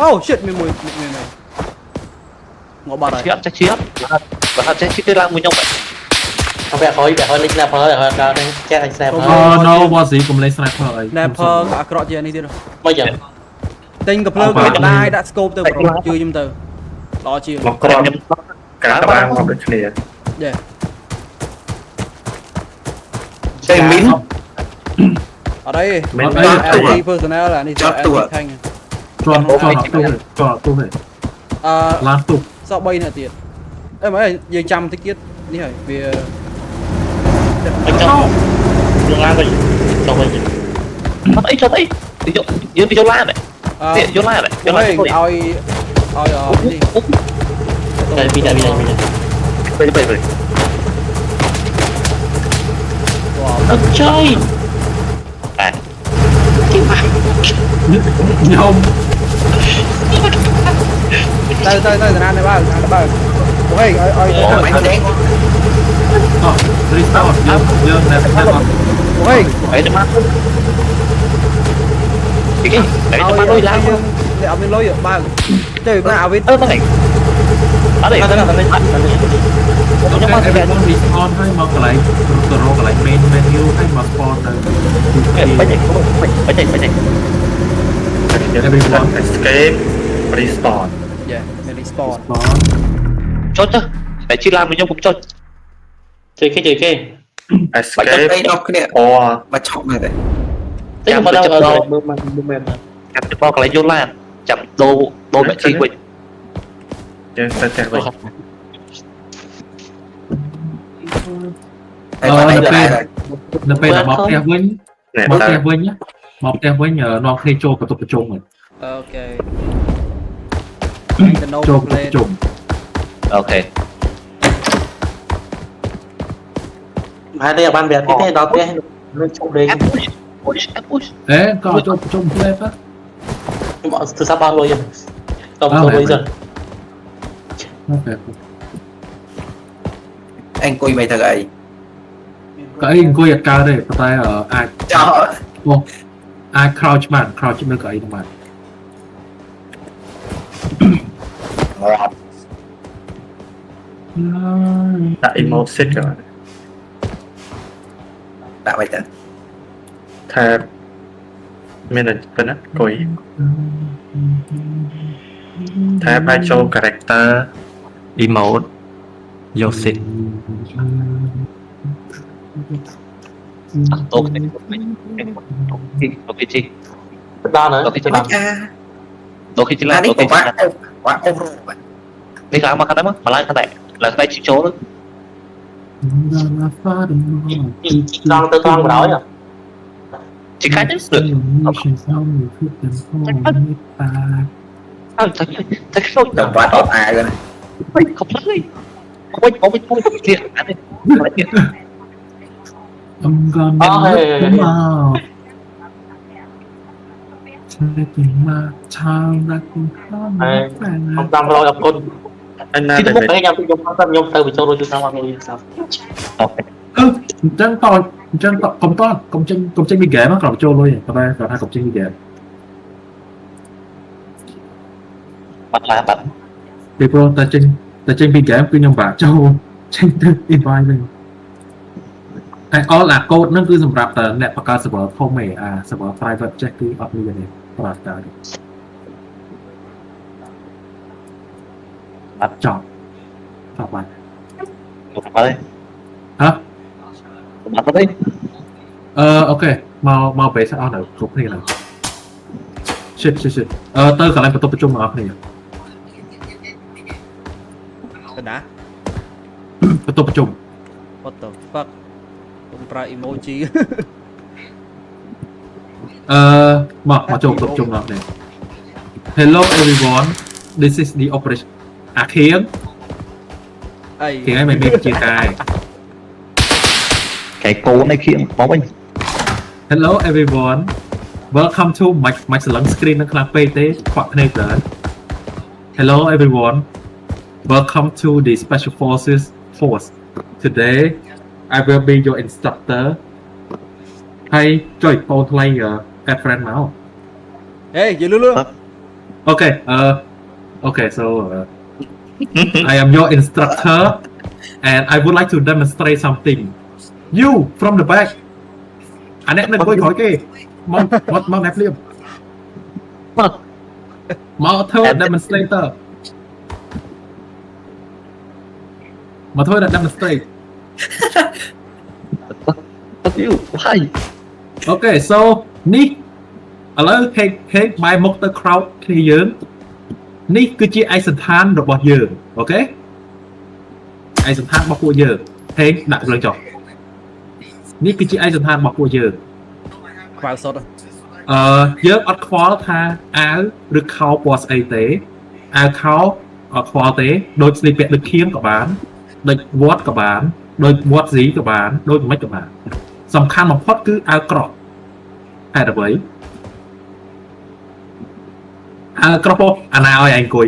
oh shit មានមួយងក់បាត់ហើយ chết và thật chết cái lan với nhau vậy không phải khói lịch là phơi ở cái chết anh xem no was gì cũng lấy sniper ấy ណែផើអាក្រក់ជាងនេះទៀត bây giờ ទិញកំភ្លើងដែរដាក់ scope ទៅប្រូជួយខ្ញុំទៅល្អជាង មកក្រមកាតបានមកដូចគ្នា យេ Cái mín អត់អី មិន LT personnel អានេះ ខាង cho tu hết អឺ lan tu សោះ3នាក់ទៀតអេមើលយើងចាំតិចទៀតនេះហើយវា អញ្ចឹងយើងឡើងវិញចុះវិញ Mất ấy cho ấy dưới video lan này tiện vô lan này vô ឲ្យ lan ឲ្យនេះ đây bây giờ bây bây bây đất chơi à nhau ទៅតាណានេះបើអូយឲ្យ Mày đen quá restart dương nè អូយ đấy cho mắt cái đấy cho mắt đôi lan យើងអត់មានលុយបើទៅណាអាវិត ơ này ở đây ok everyone respawn hay mà cái này control cái này main menu hay mà spawn đây bây giờ everyone escape restore យេមាន respawn spawn chốt chứ để chi lan với nhau cũng chốt chơi cái Mày cho escape đây đâu cái này or Mà chọn này đấy thế mà đâu rồi mưa mềm chặt được bao cái này vô lan chậm đô mẹ chi quỳnh យើងទៅតែវិញ Đây mà đây lại rồi nó bây giờ bọc theo với ណែ bọc តើ theo với nhá bọc theo với nhờ nó khi trôi vào tập trung rồi អូខេ the no trôi vào play tập trung ok hai đây là ban bè cái đó cái lên trong đây push đấy có trôi tập trung lên á bọn từ sao bao rồi tổng số bây giờ ok Anh cùi mày thật ấy cái anh cô giật cao đây có tay ở ai Cho ai crouch mới cái màដាក់ emotion ក៏ Đã mày thật ថាមានតែប៉ុណ្ណាគួយថាបាយចូល character emote យក sit ok ok chi đa nữa ok chi À ok chi Là lan đi ok của chi quá lan Quá over rồi đi khám mà cái đấy mà lan cái này là cái chịu chỗ đó con tôi con rồi à chỉ cái nhất được thấy không Đồng quá top A rồi này không lấy không thiệt anh đi I'm gonna look them out. Taking my time, rocking không tâm lo gặp con anhណា chỉ ដែល một cái nhau tôi nhung từ bị cho rồi chúng ta mà sao ok chân to công tranh bị ghé mà còn trôi luôn các bạn còn hai công tranh bị ghé bắt là bắt thì pro ta tranh bị ghé cứ nhầm vả châu tranh từ invite lênไอ้ออลาโกดนั่นคือสำหรับแต่เน็ตประกาศสำหรับพ่อแม่สำหรับ private check คือออฟนี่เลยประกาศบัตรจอบบัตร một bắt đấy ฮะ bắt đấy โอเคมาไปซะเอาหน่อยครบนี่แล้วชิดเตอร์กับอะไรประชุมมาเอาเนี่ย ទៅណា ประชุม what the fuck ខ្ញុំប្រើ emoji มาจบประชุมแล้วเนี่ย Hello everyone this is the operation เคียง អី เคียงให้มันเป็นจีกาย cái cô này kia bóng anh Hello everyone welcome to my select screen នៅក្នុងពេកទេខ្វាក់ភ្នែកទៅ Hello everyone welcome to the special forces force today I will be your instructor ហើយចុចបូនថ្លៃ add friend មក ហេយឺលឺ Okay so I am your instructor and I would like to demonstrate something. You from the back. Anh em đừng quay khỏi kia. Mong nẹp liêm. Mau thôi demonstrator. Mà thôi là demonstrate. Hay. Okay, so níឥឡូវហេបាយមុខទៅ crowd គ្នាយើងនេះគឺជាឯកសណ្ឋានរបស់យើងអូខេឯកសណ្ឋានរបស់ពួកយើងហេដាក់លើចុះនេះគឺជាឯកសណ្ឋានរបស់ពួកយើង ខ្វៅសុត យើងអត់ខ្វល់ថាអាវឬខោពណ៌ស្អីទេអាវខោអត់ខ្វល់ទេដូចស្លីពាក់ដូចខៀងក៏បានដូចវត្តក៏បានដូចវត្តស៊ីក៏បានដូចមិនក៏បានសំខាន់បំផុតគឺអាវក្រោះហេតុអ្វីអាវក្រោះអាណាឲ្យឯងអង្គុយ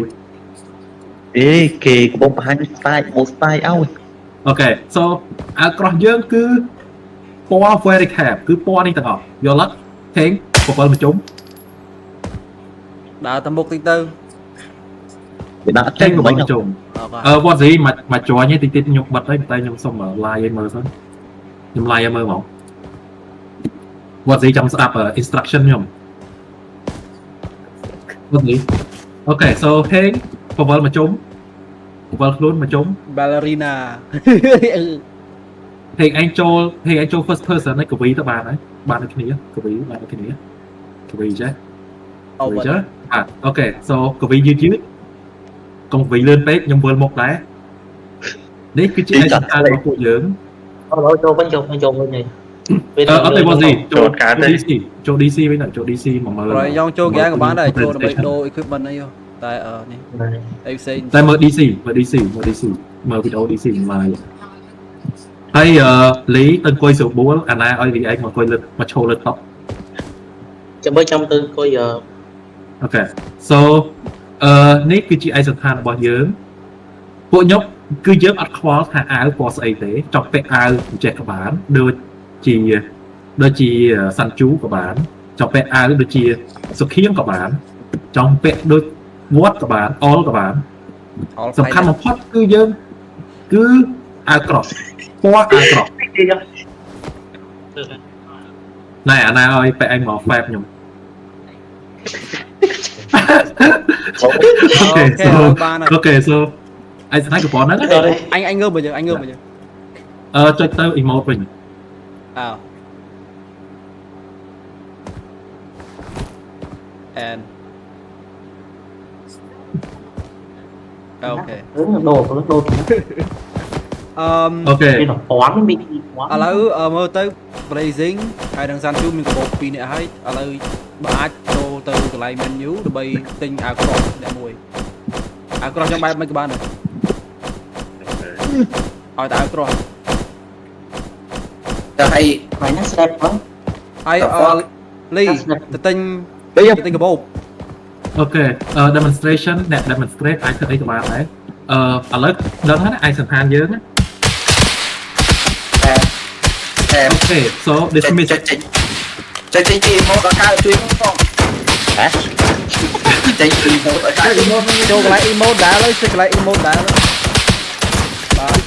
គេកំពុងបង្ហាញ style មួយ style ឲ្យ អូខេ so អាវក្រោះយើងគឺពណ៌ very cap គឺពណ៌នេះទាំងអស់យល់អត់ហេង7មកជុំ ដើរទៅមុខតិចទៅ គេដាក់ ចេ ចេ ញ ញ មក វិញ ជុំវត្តស៊ីមកជួញទេតិចខ្ញុំបិទហើយតែខ្ញុំសុំ live ឲ្យមើលសិនខ្ញុំ live ឲ្យមើលហ្មងវត្តស៊ីចាំស្ដាប់ instruction ខ្ញុំវត្តស៊ីអូខេ so ហេង7មកជុំ7ខ្លួនមកជុំ ballerina ហេងឯងចូល first person ហើយកវីទៅបានហើយបានដូចគ្នាកវីបានដូចគ្នាកវីចេះ អូ កវីចេះអូខេ so កវីយឺតកុំកវីលឿនពេកខ្ញុំវិលមកដែរនេះគឺជាឯកសណ្ឋានរបស់ពួកយើង ចូលវិញវិញអត់ទេបងស៊ីចូល DC វិញទៅចូល DC មកមើល rồi dòng châu ghé của bạn đây châuដើម្បីដូរ equipment អីតែនេះអីផ្សេង តែមើល DC មើលវីដេអូ DC មកហើយលីទៅអង្គុយស្រួលអាណាឲ្យវាឯងមកអង្គុយលើមកឈរលើ top ចាំមើលចាំទៅអង្គុយ អូខេ so នេះគឺជាឯកសណ្ឋានរបស់យើងពួកខ្ញុំគឺយើងអត់ខ្វល់ថាអាវពណ៌ស្អីទេចង់ពាក់អាវចេះក៏បានដូចជាសាន់ជូក៏បានចង់ពាក់អាវដូចជាសុខៀងក៏បានចង់ពាក់ដូចវត្តក៏បានអលក៏បានសំខាន់បំផុតគឺយើងគឺអាវក្រោះពណ៌អាវក្រោះណែអាណាឲ្យពាក់ឯងមក fab ខ្ញុំ Okay, so ឯស្នាយកប៉ុណ្ណឹង anh ngơ bây giờ ចុចទៅ emote វិញ and okay ដូរ អូខេ មាន1000មាន ឥឡូវមើលទៅ blazing ហើយនឹង Sanchu មានកាបូប2នាក់ហើយឥឡូវបើអាចចូលទៅកន្លែង menu ដើម្បីទិញអាវក្រោះអ្នកមួយអាវក្រោះយ៉ាងបែបមិនក៏បានដែរឲ្យតែអាវក្រោះ ទៅឲ្យ ហើយណាស្ដាប់ផង ហើយលីទៅទិញកាបូប អូខេ demonstration អ្នក demonstrate អាចធ្វើអីក៏បានដែរឥឡូវដឹងហើយឯកសណ្ឋានយើងណា អូខេ so dismiss ចេញពី emote ដល់កើតជួយផង ហ៎ ចេញពី emote ដល់កើត ចូលកន្លែង emote ដែរហើយកន្លែង emote ដែរបាទ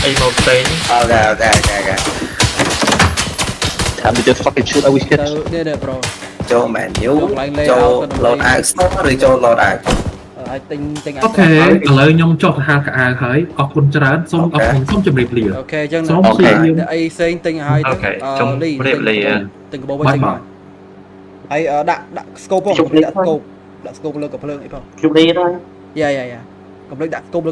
អីមកពេញ អូខេ Time to just fucking shoot our shit ទៅនេះ bro ចូល menu ចូល load out store ឬចូល load out ឲ្យទិញអាវ អូខេឥឡូវខ្ញុំចុះទៅហៅកៅអៅហើយអរគុណច្រើនសូមអរគុណសូមជម្រាបលា អូខេអញ្ចឹង សូមព្យាយាម អីផ្សេងទិញឲ្យលីទិញកាបូបវិញទិញមកហើយដាក់ scope ផងដាក់ scope លើកាភ្លើងអីផង ជុំនេះដែរ យ៉ាកុំភ្លេចដាក់ scope